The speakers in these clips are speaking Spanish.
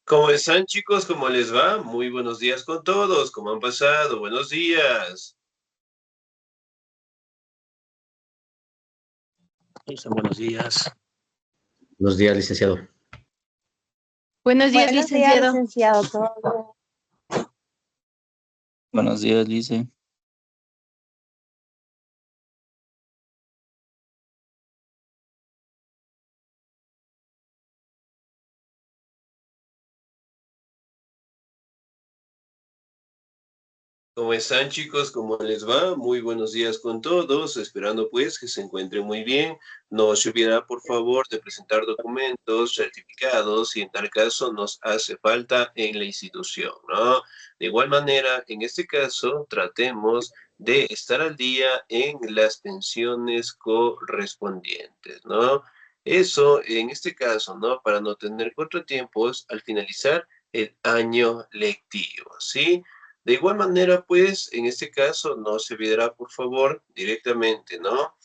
¿Cómo están, chicos? ¿Cómo les va? Muy buenos días con todos. ¿Cómo han pasado? Buenos días. Listo, buenos días. Buenos días, licenciado. Buenos días, Buenos días, licenciado. licenciado. ¿Todo bien? Buenos días, Lice. ¿Cómo están, chicos? ¿Cómo les va? Muy buenos días con todos. Esperando pues que se encuentren muy bien. No se olvidará, por favor, de presentar documentos, certificados, si en tal caso nos hace falta en la institución, ¿no? De igual manera, en este caso, tratemos de estar al día en las pensiones correspondientes, ¿no? Eso, en este caso, ¿no? Para no tener contratiempos al finalizar el año lectivo, ¿sí? De igual manera, pues, en este caso no se olvidará, por favor, directamente, ¿no?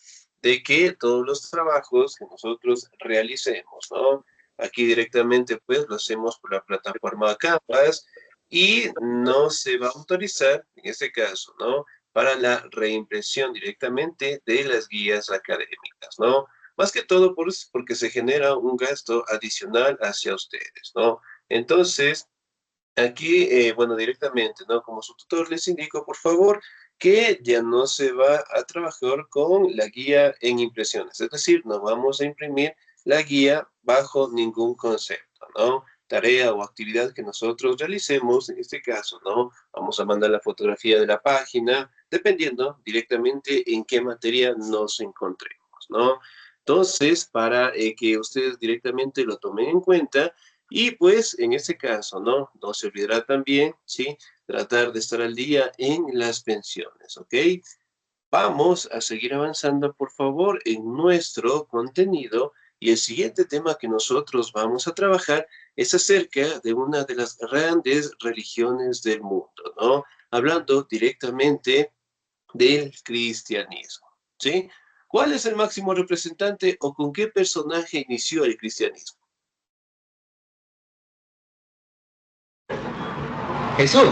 De que todos los trabajos que nosotros realicemos, ¿no? Aquí directamente, pues, lo hacemos por la plataforma Canvas y no se va a autorizar, en este caso, ¿no? Para la reimpresión directamente de las guías académicas, ¿no? Más que todo porque se genera un gasto adicional hacia ustedes, ¿no? Entonces, aquí, bueno, directamente, ¿no? Como su tutor les indico, por favor, que ya no se va a trabajar con la guía en impresiones. Es decir, no vamos a imprimir la guía bajo ningún concepto, ¿no? Tarea o actividad que nosotros realicemos, en este caso, ¿no? Vamos a mandar la fotografía de la página, dependiendo directamente en qué materia nos encontremos, ¿no? Entonces, para que ustedes directamente lo tomen en cuenta, y pues en este caso, ¿no? No se olvidará también, ¿sí? Tratar de estar al día en las pensiones, ¿ok? Vamos a seguir avanzando, por favor, en nuestro contenido. Y el siguiente tema que nosotros vamos a trabajar es acerca de una de las grandes religiones del mundo, ¿no? Hablando directamente del cristianismo, ¿sí? ¿Cuál es el máximo representante o con qué personaje inició el cristianismo? Jesús.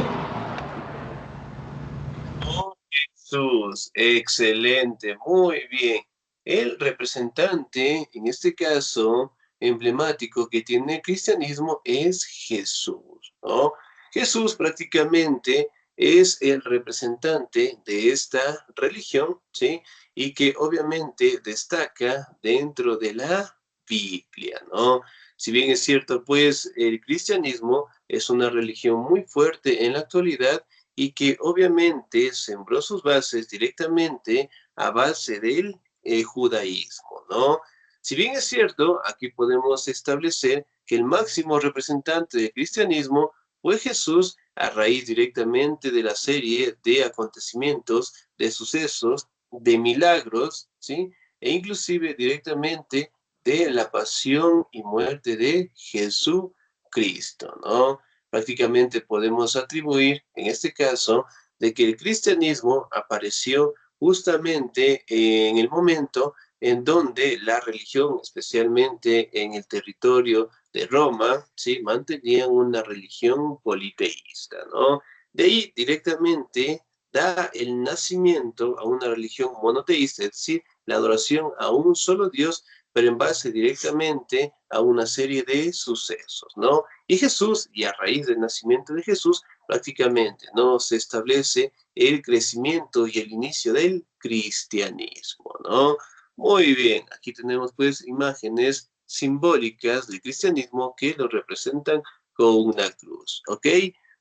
Oh, Jesús, excelente, muy bien. El representante, en este caso, emblemático que tiene el cristianismo es Jesús, ¿no? Jesús prácticamente es el representante de esta religión, ¿sí? Y que obviamente destaca dentro de la Biblia, ¿no? Si bien es cierto, pues el cristianismo es una religión muy fuerte en la actualidad, y que obviamente sembró sus bases directamente a base del judaísmo, ¿no? Si bien es cierto, aquí podemos establecer que el máximo representante del cristianismo fue Jesús a raíz directamente de la serie de acontecimientos, de sucesos, de milagros, ¿sí? E inclusive directamente de la pasión y muerte de Jesucristo, ¿no? Prácticamente podemos atribuir, en este caso, de que el cristianismo apareció justamente en el momento en donde la religión, especialmente en el territorio de Roma, ¿sí? Mantenían una religión politeísta, ¿no? De ahí directamente da el nacimiento a una religión monoteísta, es decir, la adoración a un solo Dios, pero en base directamente a una serie de sucesos, ¿no? Y Jesús, y a raíz del nacimiento de Jesús, prácticamente no se establece el crecimiento y el inicio del cristianismo, ¿no? Muy bien, aquí tenemos pues imágenes simbólicas del cristianismo que lo representan con una cruz, ¿ok?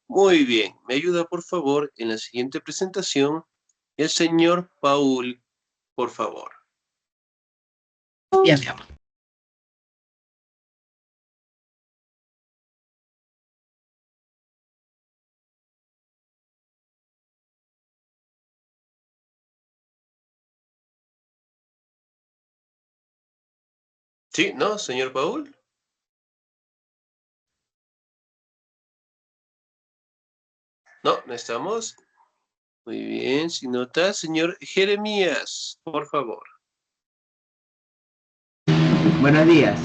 Muy bien, me ayuda por favor en la siguiente presentación el señor Paul, por favor. Ya, mi amor. ¿Sí? ¿No, señor Paul? No, no estamos. Muy bien, si nota, señor Jeremías, por favor. Buenos días.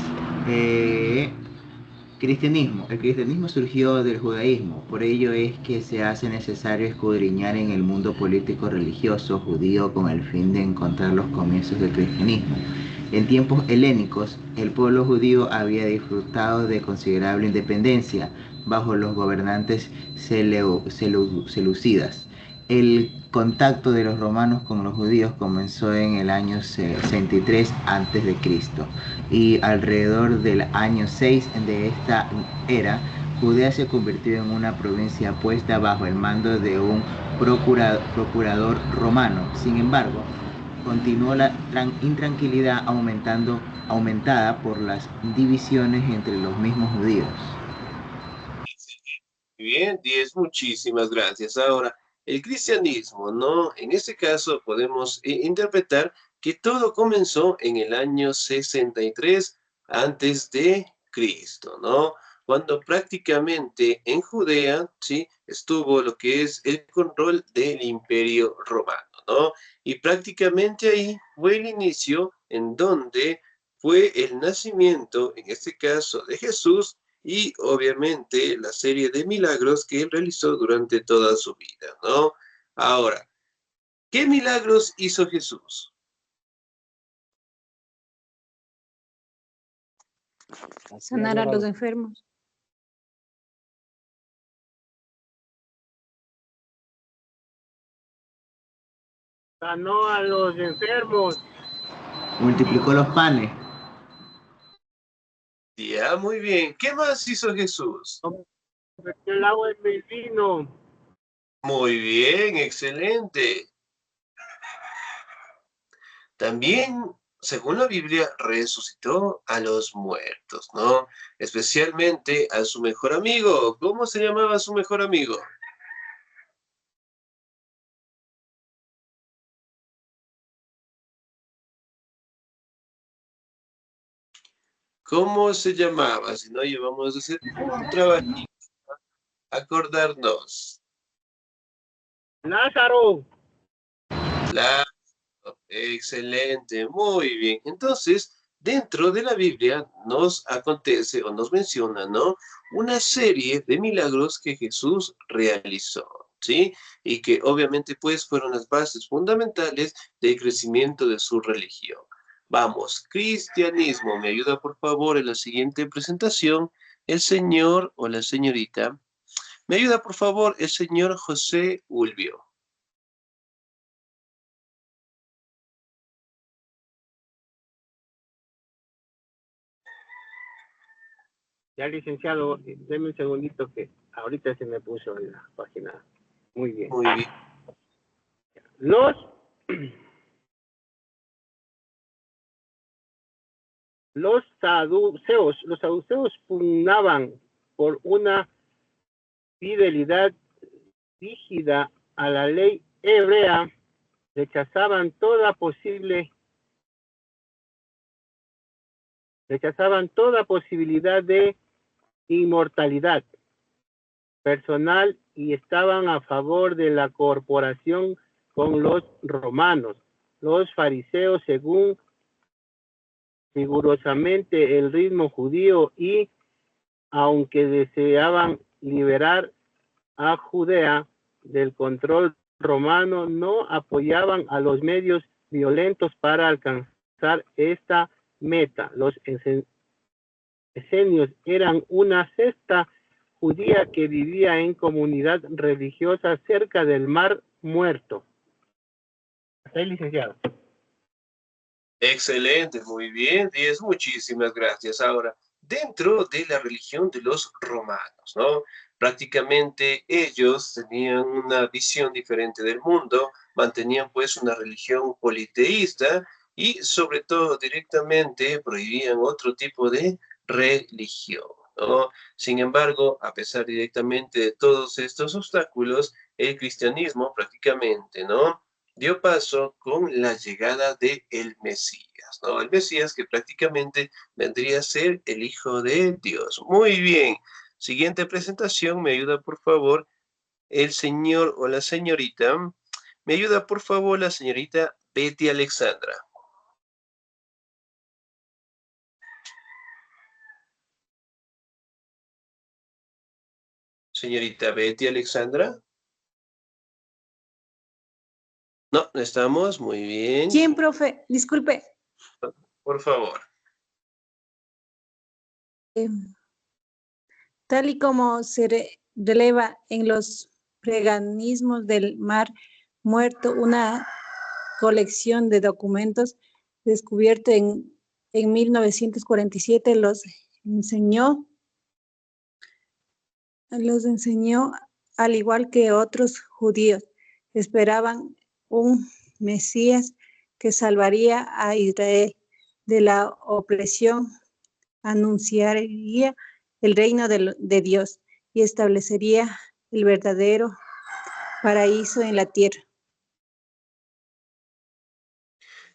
Cristianismo. El cristianismo surgió del judaísmo, por ello es que se hace necesario escudriñar en el mundo político religioso judío con el fin de encontrar los comienzos del cristianismo. En tiempos helénicos, el pueblo judío había disfrutado de considerable independencia bajo los gobernantes seleucidas. El contacto de los romanos con los judíos comenzó en el año 63 a.C. y alrededor del año 6 de esta era, Judea se convirtió en una provincia puesta bajo el mando de un procurador romano. Sin embargo, continuó la intranquilidad aumentada por las divisiones entre los mismos judíos. Bien, 10, muchísimas gracias. Ahora, el cristianismo, ¿no? En este caso podemos interpretar que todo comenzó en el año 63 antes de Cristo, ¿no? Cuando prácticamente en Judea, ¿sí? Estuvo lo que es el control del Imperio Romano, ¿no? Y prácticamente ahí fue el inicio en donde fue el nacimiento, en este caso, de Jesús, y obviamente la serie de milagros que él realizó durante toda su vida, ¿no? Ahora, ¿qué milagros hizo Jesús? Sanar a los enfermos. Sanó a los enfermos. Multiplicó los panes. Ya, muy bien. ¿Qué más hizo Jesús? Convirtió el agua en el vino. Muy bien, excelente. También, según la Biblia, resucitó a los muertos, ¿no? Especialmente a su mejor amigo. ¿Cómo se llamaba su mejor amigo? ¿Cómo se llamaba? Si no, llevamos a hacer un trabajito. Acordarnos. Lázaro. Claro, excelente, muy bien. Entonces, dentro de la Biblia nos acontece o nos menciona, ¿no? Una serie de milagros que Jesús realizó, ¿sí? Y que obviamente pues fueron las bases fundamentales del crecimiento de su religión. Vamos, cristianismo, me ayuda por favor en la siguiente presentación, el señor o la señorita. Me ayuda por favor el señor José Ulvio. Ya, licenciado, deme un segundito que ahorita se me puso en la página. Muy bien. Muy bien. Los saduceos pugnaban por una fidelidad rígida a la ley hebrea, rechazaban toda posibilidad de inmortalidad personal y estaban a favor de la corporación con los romanos. Los fariseos, según rigurosamente el ritmo judío, y aunque deseaban liberar a Judea del control romano, no apoyaban a los medios violentos para alcanzar esta meta. Los esenios eran una secta judía que vivía en comunidad religiosa cerca del Mar Muerto. Hasta ahí, licenciado. Excelente, muy bien, 10, muchísimas gracias. Ahora, dentro de la religión de los romanos, ¿no? Prácticamente ellos tenían una visión diferente del mundo, mantenían pues una religión politeísta y sobre todo directamente prohibían otro tipo de religión, ¿no? Sin embargo, a pesar directamente de todos estos obstáculos, el cristianismo prácticamente, ¿no? Dio paso con la llegada de el Mesías, ¿no? El Mesías que prácticamente vendría a ser el Hijo de Dios. Muy bien. Siguiente presentación, me ayuda por favor el señor o la señorita. Me ayuda por favor la señorita Betty Alexandra. Señorita Betty Alexandra. No, no estamos, muy bien. ¿Quién, profe? Disculpe. Por favor. Tal y como se releva en los pergamismos del Mar Muerto, una colección de documentos descubierta en 1947 los enseñó, al igual que otros judíos, esperaban un Mesías que salvaría a Israel de la opresión, anunciaría el reino de Dios y establecería el verdadero paraíso en la tierra.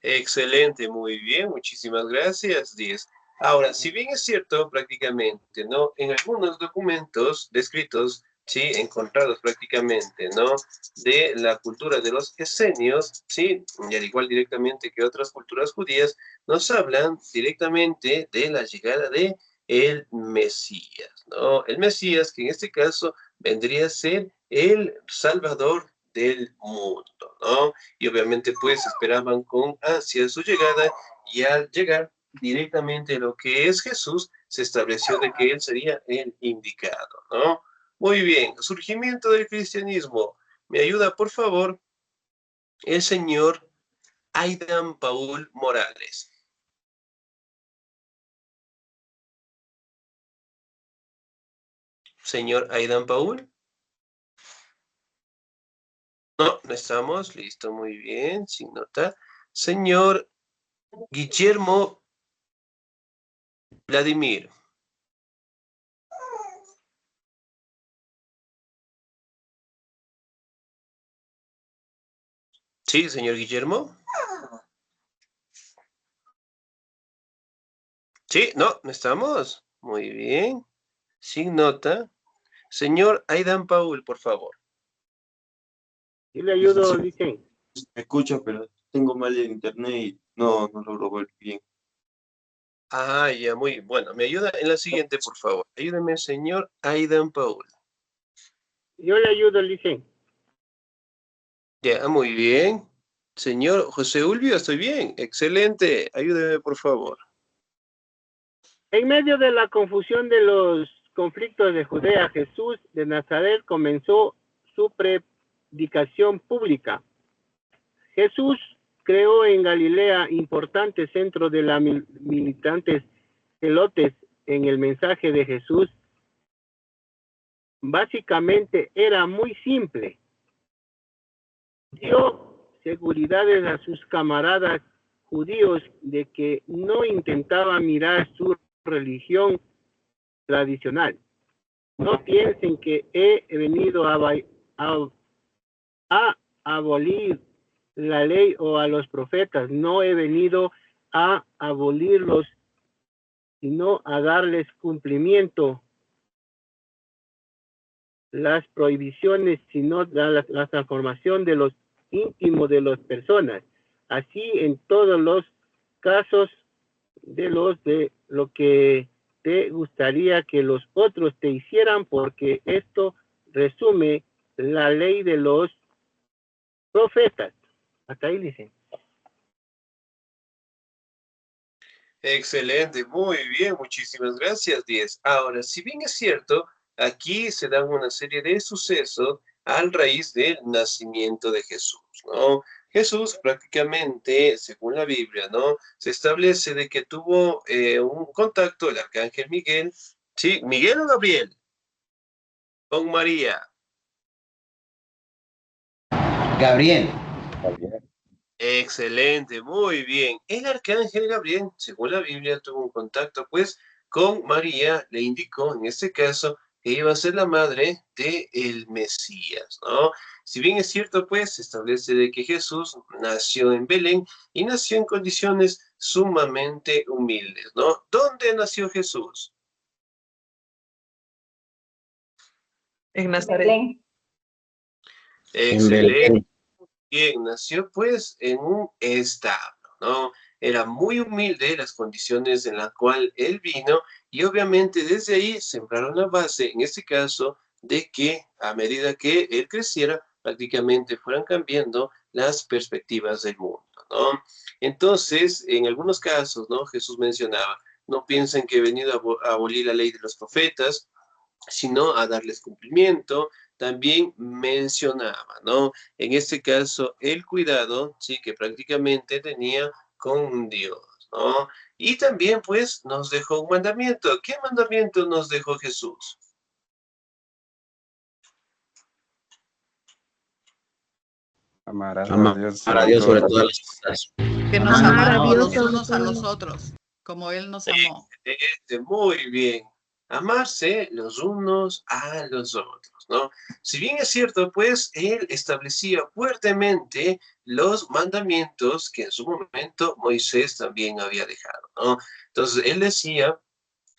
Excelente, muy bien, muchísimas gracias, 10. Ahora, si bien es cierto prácticamente, ¿no? En algunos documentos descritos, sí, encontrados prácticamente, ¿no? De la cultura de los esenios, sí, y al igual directamente que otras culturas judías, nos hablan directamente de la llegada de el Mesías, ¿no? El Mesías, que en este caso vendría a ser el Salvador del mundo, ¿no? Y obviamente pues esperaban con ansia su llegada, y al llegar directamente lo que es Jesús, se estableció de que él sería el indicado, ¿no? Muy bien, surgimiento del cristianismo. ¿Me ayuda, por favor, el señor Aidan Paul Morales? Señor Aidan Paul. No, no estamos. Listo, muy bien, sin nota. Señor Guillermo Vladimir. Sí, señor Guillermo. Sí, no, no estamos. Muy bien. Sin nota. Señor Aidan Paul, por favor. Sí le ayudo, dicen. Me escucho, pero tengo mal el internet y no logro ver bien. Ah, ya, muy bueno. Me ayuda en la siguiente, por favor. Ayúdeme, señor Aidan Paul. Yo le ayudo, dicen. Ya, muy bien. Señor José Ulvio, estoy bien. Excelente. Ayúdeme, por favor. En medio de la confusión de los conflictos de Judea, Jesús de Nazaret comenzó su predicación pública. Jesús creó en Galilea importante centro de la militantes celotes. En el mensaje de Jesús básicamente era muy simple. Dio seguridades a sus camaradas judíos de que no intentaba mirar su religión tradicional. No piensen que he venido a abolir la ley o a los profetas. No he venido a abolirlos, sino a darles cumplimiento. Las prohibiciones, sino la transformación de los íntimos de las personas. Así en todos los casos de lo que te gustaría que los otros te hicieran, porque esto resume la ley de los profetas. Hasta ahí dicen. Excelente, muy bien, muchísimas gracias, 10. Ahora, si bien es cierto, aquí se dan una serie de sucesos a raíz del nacimiento de Jesús, ¿no? Jesús prácticamente, según la Biblia, ¿no? Se establece de que tuvo un contacto, el arcángel Miguel, ¿sí? ¿Miguel o Gabriel? Con María. Gabriel. Excelente, muy bien. El arcángel Gabriel, según la Biblia, tuvo un contacto, pues, con María, le indicó, en este caso, que iba a ser la madre de el Mesías, ¿no? Si bien es cierto, pues, se establece de que Jesús nació en Belén y nació en condiciones sumamente humildes, ¿no? ¿Dónde nació Jesús? En Nazaret. Excelente. Bien, nació pues en un establo, ¿no? Era muy humilde las condiciones en las cuales él vino, y obviamente desde ahí sembraron la base, en este caso, de que a medida que él creciera, prácticamente fueran cambiando las perspectivas del mundo, ¿no? Entonces, en algunos casos, ¿no? Jesús mencionaba, no piensen que he venido a abolir la ley de los profetas, sino a darles cumplimiento. También mencionaba, ¿no? En este caso, el cuidado, sí, que prácticamente tenía con Dios, ¿no? Y también, pues, nos dejó un mandamiento. ¿Qué mandamiento nos dejó Jesús? Amarás a Amar Dios a sobre Dios sobre todas todas las las cosas. Que nos Amar a amáramos Dios los sobre unos a los todo. otros, como Él nos amó. Muy bien. Amarse los unos a los otros, ¿no? Si bien es cierto, pues él establecía fuertemente los mandamientos que en su momento Moisés también había dejado, ¿no? Entonces él decía,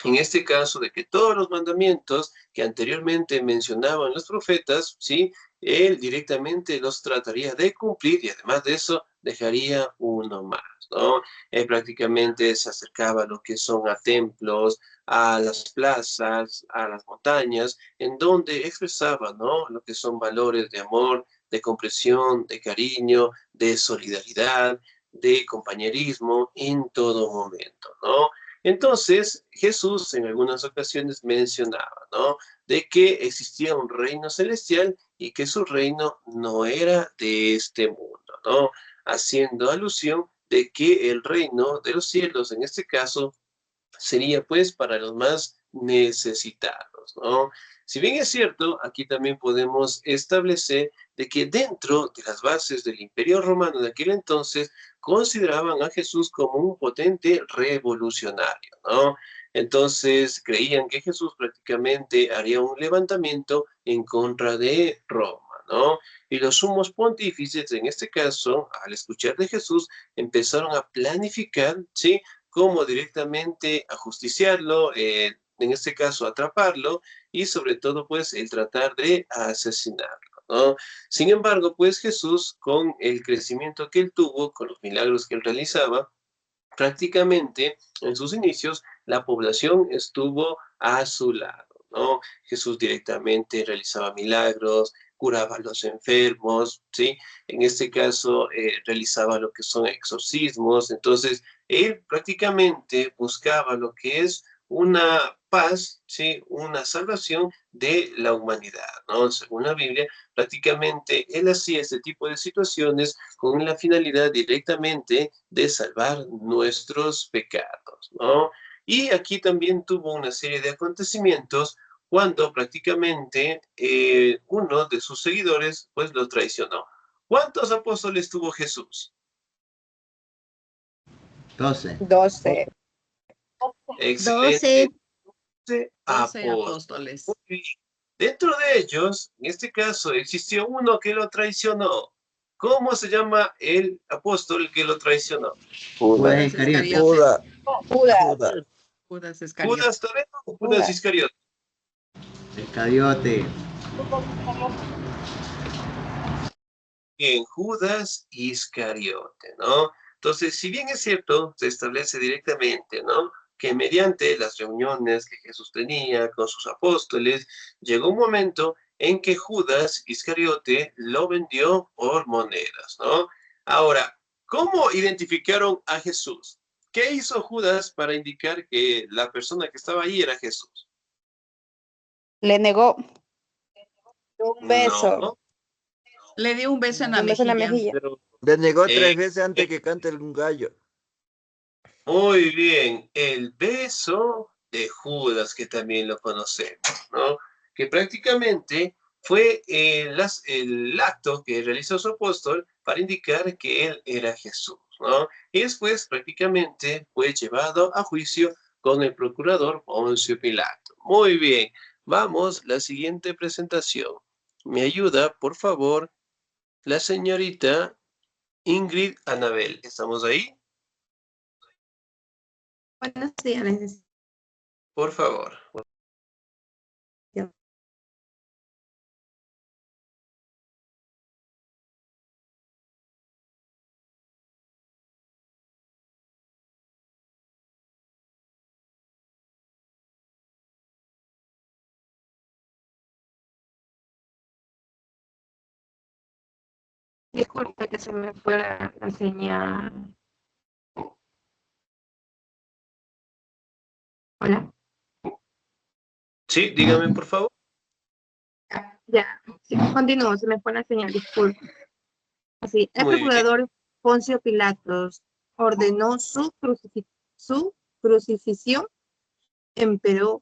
en este caso, de que todos los mandamientos que anteriormente mencionaban los profetas, ¿sí? Él directamente los trataría de cumplir y además de eso dejaría uno más, ¿no? Él prácticamente se acercaba a lo que son a templos, a las plazas, a las montañas, en donde expresaba, ¿no? Lo que son valores de amor, de comprensión, de cariño, de solidaridad, de compañerismo en todo momento, ¿no? Entonces, Jesús en algunas ocasiones mencionaba, ¿no? De que existía un reino celestial y que su reino no era de este mundo, ¿no? Haciendo alusión de que el reino de los cielos, en este caso, sería pues para los más necesitados, ¿no? Si bien es cierto, aquí también podemos establecer de que dentro de las bases del Imperio Romano de aquel entonces consideraban a Jesús como un potente revolucionario, ¿no? Entonces creían que Jesús prácticamente haría un levantamiento en contra de Roma, ¿no? Y los sumos pontífices, en este caso, al escuchar de Jesús, empezaron a planificar, ¿sí? Cómo directamente ajusticiarlo, en este caso atraparlo y sobre todo pues el tratar de asesinarlo, ¿no? Sin embargo, pues Jesús con el crecimiento que él tuvo, con los milagros que él realizaba, prácticamente en sus inicios la población estuvo a su lado, ¿no? Jesús directamente realizaba milagros, curaba a los enfermos, ¿sí? En este caso realizaba lo que son exorcismos, entonces él prácticamente buscaba lo que es una paz, ¿sí? Una salvación de la humanidad, ¿no? Según la Biblia, prácticamente él hacía este tipo de situaciones con la finalidad directamente de salvar nuestros pecados, ¿no? Y aquí también tuvo una serie de acontecimientos cuando prácticamente uno de sus seguidores pues lo traicionó. ¿Cuántos apóstoles tuvo Jesús? 12. 12. Excelente, 12. 12 12 apóstoles. apóstoles. Muy bien. Dentro de ellos, en este caso, existió uno que lo traicionó. ¿Cómo se llama el apóstol que lo traicionó? Judas Judas. Iscariote. Judas. Judas Iscariote. ¿Judas Tadeo o Judas Judas. Iscariote? Iscariote. En Judas Iscariote, ¿no? Entonces, si bien es cierto, se establece directamente, ¿no? Que mediante las reuniones que Jesús tenía con sus apóstoles, llegó un momento en que Judas Iscariote lo vendió por monedas, ¿no? Ahora, ¿cómo identificaron a Jesús? ¿Qué hizo Judas para indicar que la persona que estaba ahí era Jesús? Le negó un beso. No, Le dio un beso en la Un beso en la mejilla. mejilla. Pero Le negó eh, 3 veces antes que cante un gallo. muy bien, el beso de Judas, que también lo conocemos, ¿no? Que prácticamente fue el acto que realizó su apóstol para indicar que él era Jesús, ¿no? Y después prácticamente fue llevado a juicio con el procurador Poncio Pilato. Muy bien, vamos, la siguiente presentación. Me ayuda, por favor, la señorita Ingrid Anabel. ¿Estamos ahí? Buenos días. Por favor. Disculpe que se me fuera la señal. Hola. Sí, dígame por favor. Ya, sí, continúo, se me fue la señal, disculpe. Así, el Muy bien. procurador Poncio Pilatos ordenó su crucifixión, empero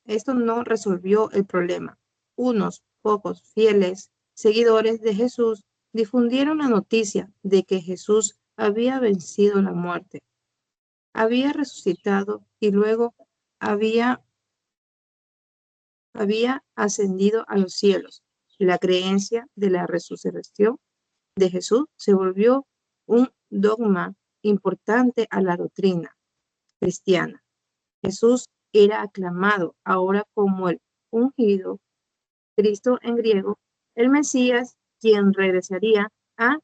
esto no resolvió el problema. Unos pocos fieles seguidores de Jesús difundieron la noticia de que Jesús había vencido la muerte, había resucitado y luego había ascendido a los cielos. La creencia de la resurrección de Jesús se volvió un dogma importante a la doctrina cristiana. Jesús era aclamado ahora como el ungido, Cristo en griego, el Mesías, quien regresaría a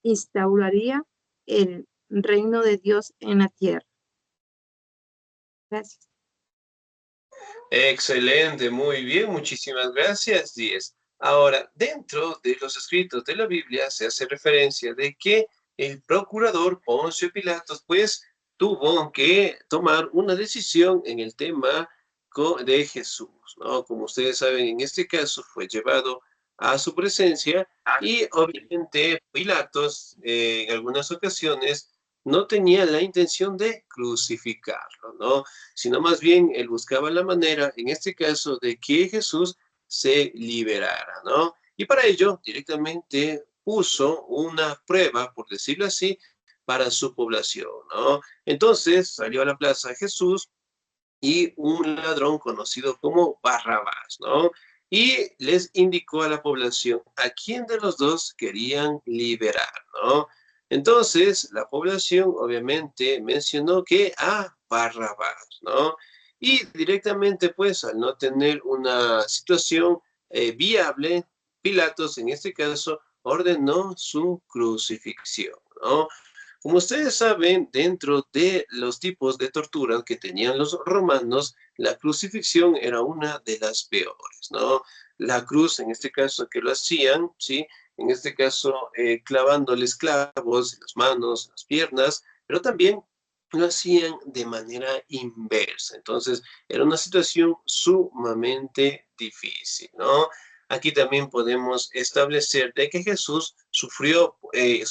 instauraría el reino de Dios en la tierra. Gracias. Excelente, muy bien, muchísimas gracias, 10. Ahora, dentro de los escritos de la Biblia se hace referencia de que el procurador Poncio Pilatos, pues, tuvo que tomar una decisión en el tema de Jesús, ¿no? Como ustedes saben, en este caso fue llevado a su presencia y obviamente Pilatos en algunas ocasiones no tenía la intención de crucificarlo, ¿no? Sino más bien él buscaba la manera, en este caso, de que Jesús se liberara, ¿no? Y para ello directamente puso una prueba, por decirlo así, para su población, ¿no? Entonces salió a la plaza Jesús y un ladrón conocido como Barrabás, ¿no? Y les indicó a la población a quién de los dos querían liberar, ¿no? Entonces, la población obviamente mencionó que a Barrabás, ¿no? Y directamente, pues, al no tener una situación viable, Pilatos, en este caso, ordenó su crucifixión, ¿no? Como ustedes saben, dentro de los tipos de tortura que tenían los romanos, la crucifixión era una de las peores, ¿no? La cruz, en este caso, que lo hacían, ¿sí? En este caso, clavándoles clavos en las manos, en las piernas, pero también lo hacían de manera inversa. Entonces, era una situación sumamente difícil, ¿no? Aquí también podemos establecer de que Jesús sufrió y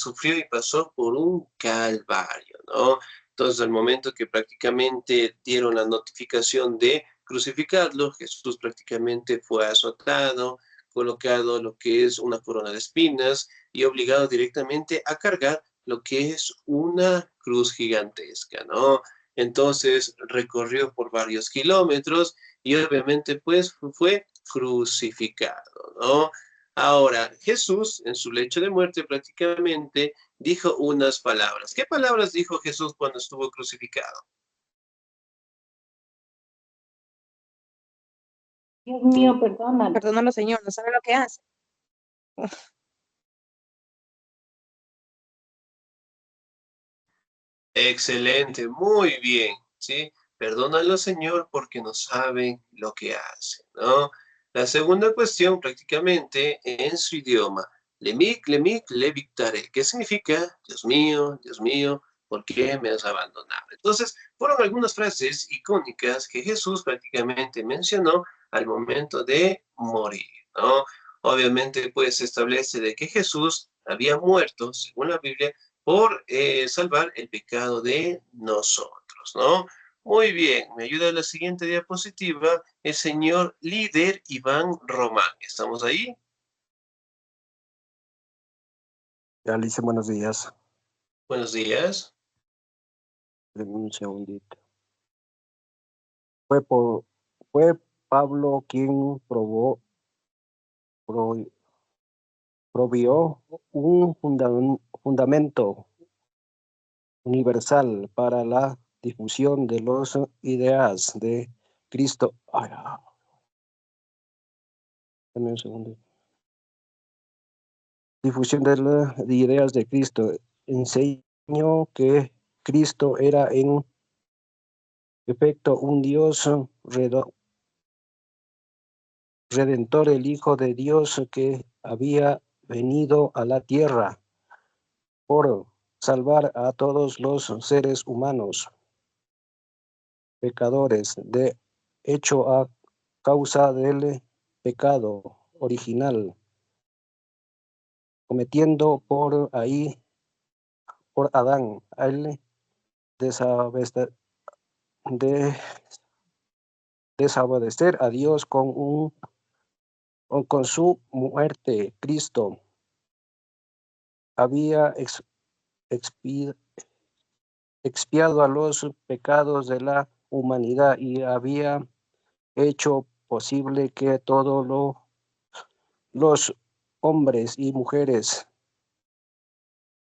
pasó por un calvario, ¿no? Entonces, al momento que prácticamente dieron la notificación de crucificarlo, Jesús prácticamente fue azotado, colocado lo que es una corona de espinas y obligado directamente a cargar lo que es una cruz gigantesca, ¿no? Entonces, recorrió por varios kilómetros y obviamente pues fue crucificado, ¿no? Ahora, Jesús en su lecho de muerte prácticamente dijo unas palabras. ¿Qué palabras dijo Jesús cuando estuvo crucificado? Dios mío, perdónalo. Perdónalo, Señor, no sabe lo que hace. Excelente, muy bien, ¿sí? Perdónalo, Señor, porque no saben lo que hacen, ¿no? La segunda cuestión, prácticamente, en su idioma, lemik, levictare, ¿qué significa? Dios mío, ¿por qué me has abandonado? Entonces, fueron algunas frases icónicas que Jesús prácticamente mencionó al momento de morir, ¿no? Obviamente, pues, se establece de que Jesús había muerto, según la Biblia, por salvar el pecado de nosotros, ¿no? Muy bien, me ayuda la siguiente diapositiva, el señor líder Iván Román. ¿Estamos ahí? Ya, Lice, buenos días. Buenos días. Denme un segundito. Fue Pablo quien provió un fundamento universal para la difusión de los ideas de Cristo. Dame un segundo. Difusión de ideas de Cristo. Enseñó que Cristo era en efecto un Dios redentor, el Hijo de Dios que había venido a la tierra por salvar a todos los seres humanos, pecadores, de hecho a causa del pecado original, cometiendo por Adán, el desobedecer a Dios con su muerte. Cristo había expiado a los pecados de la humanidad y había hecho posible que todos los hombres y mujeres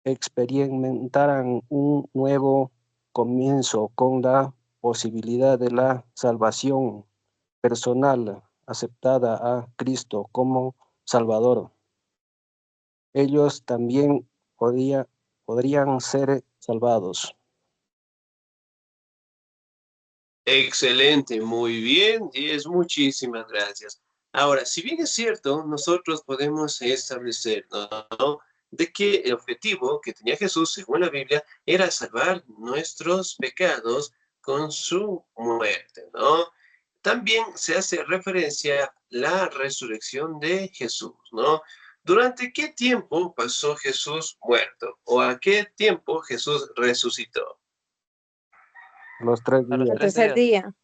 experimentaran un nuevo comienzo con la posibilidad de la salvación personal aceptada a Cristo como Salvador. Ellos también podrían ser salvados. Excelente, muy bien, muchísimas gracias. Ahora, si bien es cierto, nosotros podemos establecer, ¿no?, de que el objetivo que tenía Jesús, según la Biblia, era salvar nuestros pecados con su muerte, ¿no? También se hace referencia a la resurrección de Jesús, ¿no? ¿Durante qué tiempo pasó Jesús muerto? ¿O a qué tiempo Jesús resucitó? Los 3 días. El tercer día.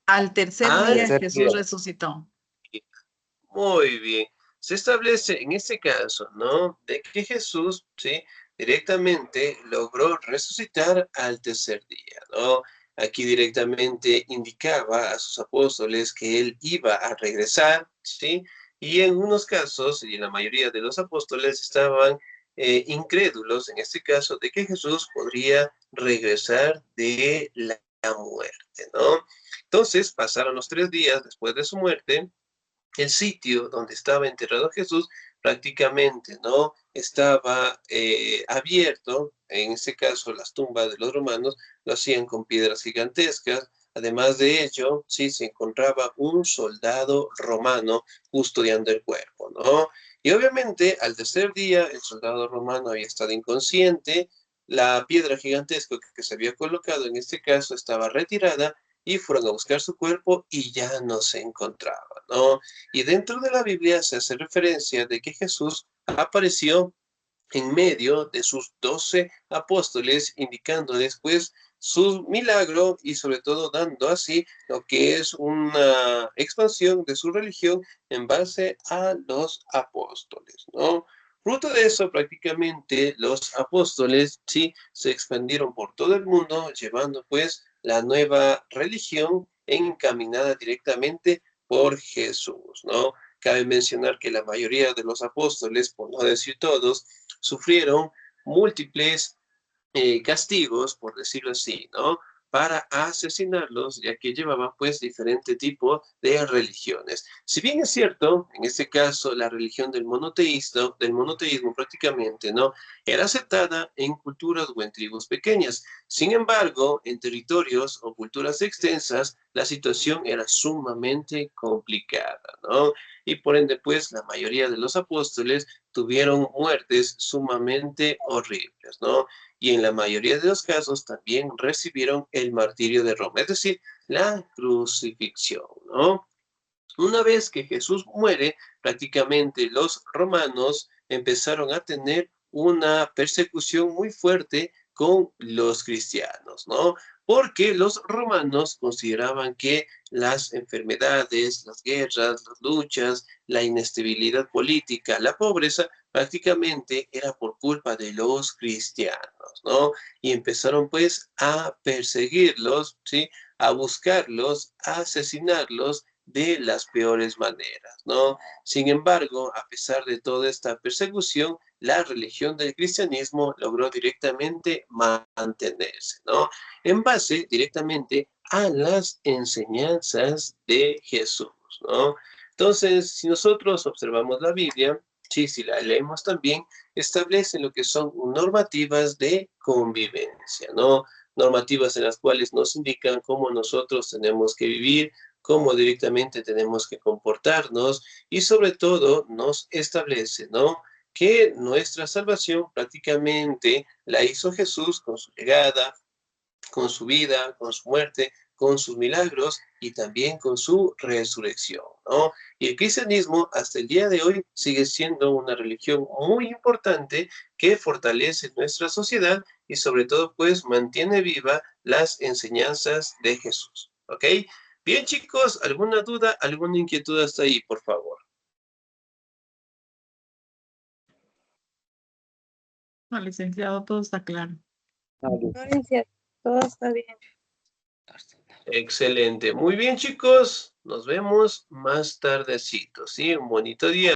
Al tercer día Jesús resucitó. Muy bien. Se establece en este caso, ¿no?, de que Jesús, ¿sí?, directamente logró resucitar al tercer día, ¿no? Aquí directamente indicaba a sus apóstoles que él iba a regresar, ¿sí? Y en unos casos, y la mayoría de los apóstoles estaban incrédulos, en este caso, de que Jesús podría regresar de la muerte, ¿no? Entonces, pasaron los 3 días después de su muerte. El sitio donde estaba enterrado Jesús prácticamente no estaba abierto. En este caso, las tumbas de los romanos lo hacían con piedras gigantescas. Además de ello, sí se encontraba un soldado romano custodiando el cuerpo, ¿no? Y obviamente, al tercer día, el soldado romano había estado inconsciente. La piedra gigantesca que se había colocado en este caso estaba retirada y fueron a buscar su cuerpo y ya no se encontraba, ¿no? Y dentro de la Biblia se hace referencia de que Jesús apareció en medio de sus 12 apóstoles, indicándoles pues su milagro y sobre todo dando así lo que es una expansión de su religión en base a los apóstoles, ¿no? Fruto de eso, prácticamente los apóstoles sí se expandieron por todo el mundo, llevando pues la nueva religión encaminada directamente por Jesús, ¿no? Cabe mencionar que la mayoría de los apóstoles, por no decir todos, sufrieron múltiples castigos, por decirlo así, ¿no?, para asesinarlos, ya que llevaban pues diferente tipo de religiones. Si bien es cierto, en este caso la religión del monoteísmo prácticamente, ¿no?, era aceptada en culturas o en tribus pequeñas. Sin embargo, en territorios o culturas extensas, la situación era sumamente complicada, ¿no? Y por ende, pues, la mayoría de los apóstoles tuvieron muertes sumamente horribles, ¿no? Y en la mayoría de los casos también recibieron el martirio de Roma, es decir, la crucifixión, ¿no? Una vez que Jesús muere, prácticamente los romanos empezaron a tener una persecución muy fuerte con los cristianos, ¿no? Porque los romanos consideraban que las enfermedades, las guerras, las luchas, la inestabilidad política, la pobreza, prácticamente era por culpa de los cristianos, ¿no? Y empezaron pues a perseguirlos, ¿sí?, a buscarlos, a asesinarlos de las peores maneras, ¿no? Sin embargo, a pesar de toda esta persecución, la religión del cristianismo logró directamente mantenerse, ¿no?, en base directamente a las enseñanzas de Jesús, ¿no? Entonces, si nosotros observamos la Biblia, sí, si la leemos también, establece lo que son normativas de convivencia, ¿no? Normativas en las cuales nos indican cómo nosotros tenemos que vivir, cómo directamente tenemos que comportarnos y sobre todo nos establece, ¿no?, que nuestra salvación prácticamente la hizo Jesús con su llegada, con su vida, con su muerte, con sus milagros y también con su resurrección, ¿no? Y el cristianismo hasta el día de hoy sigue siendo una religión muy importante que fortalece nuestra sociedad y sobre todo pues mantiene viva las enseñanzas de Jesús, ¿ok? Bien, chicos, ¿alguna duda, alguna inquietud hasta ahí, por favor? No, licenciado, todo está claro. Todo está bien. Excelente. Muy bien, chicos. Nos vemos más tardecito, ¿sí? Un bonito día.